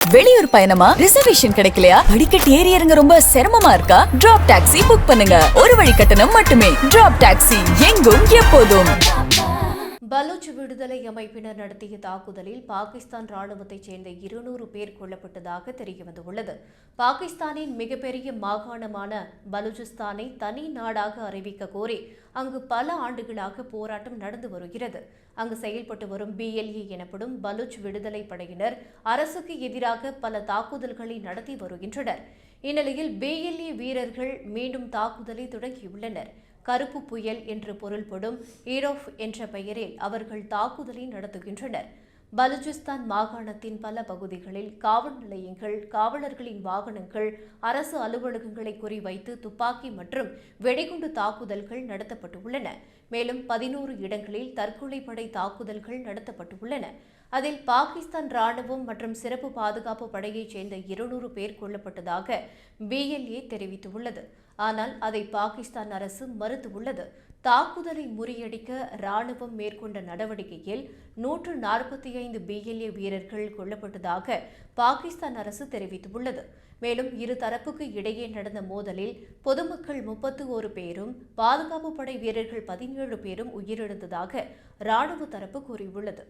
வெளியூர் பயணமா? ரிசர்வேஷன் கிடைக்கலையா? படிக்கட்டு ஏறி இறங்க ரொம்ப சிரமமா இருக்கா? டிராப் டாக்ஸி புக் பண்ணுங்க. ஒரு வழி கட்டணம் மட்டுமே. டிராப் டாக்ஸி, எங்கும் எப்போதும். பலூச் விடுதலை அமைப்பினர் நடத்திய தாக்குதலில் பாகிஸ்தான் ராணுவத்தைச் சேர்ந்த 200 பேர் கொல்லப்பட்டதாக தெரியவந்துள்ளது. பாகிஸ்தானின் மிகப்பெரிய மாகாணமான பலூச்சிஸ்தானை தனி நாடாக அறிவிக்க கோரி அங்கு பல ஆண்டுகளாக போராட்டம் நடந்து வருகிறது. அங்கு செயல்பட்டு வரும் BLE எனப்படும் பலூச் விடுதலை படையினர் அரசுக்கு எதிராக பல தாக்குதல்களை நடத்தி வருகின்றனர். இந்நிலையில் BLE வீரர்கள் மீண்டும் தாக்குதலை தொடங்கியுள்ளனர். கருப்பு புயல் என்று பொருள்படும் ஈரோஃப் என்ற பெயரில் அவர்கள் தாக்குதலை நடத்துகின்றனர். பலூச்சிஸ்தான் மாகாணத்தின் பல பகுதிகளில் காவல் நிலையங்கள், காவலர்களின் வாகனங்கள், அரசு அலுவலகங்களை குறிவைத்து துப்பாக்கி மற்றும் வெடிகுண்டு தாக்குதல்கள் நடத்தப்பட்டுள்ளன. மேலும் 11 இடங்களில் தற்கொலைப்படை தாக்குதல்கள் நடத்தப்பட்டுள்ளன. அதில் பாகிஸ்தான் ராணுவம் மற்றும் சிறப்பு பாதுகாப்பு படையைச் சேர்ந்த 200 பேர் கொல்லப்பட்டதாக BLA தெரிவித்துள்ளது. ஆனால் அதை பாகிஸ்தான் அரசு மறுத்துள்ளது. தாக்குதலை முறியடிக்க ராணுவம் மேற்கொண்ட நடவடிக்கையில் 145 BLA வீரர்கள் கொல்லப்பட்டதாக பாகிஸ்தான் அரசு தெரிவித்துள்ளது. மேலும் இரு தரப்புக்கு இடையே நடந்த மோதலில் பொதுமக்கள் 31 பேரும் பாதுகாப்பு படை வீரர்கள் 17 பேரும் உயிரிழந்ததாக ராணுவ தரப்பு கூறியுள்ளது.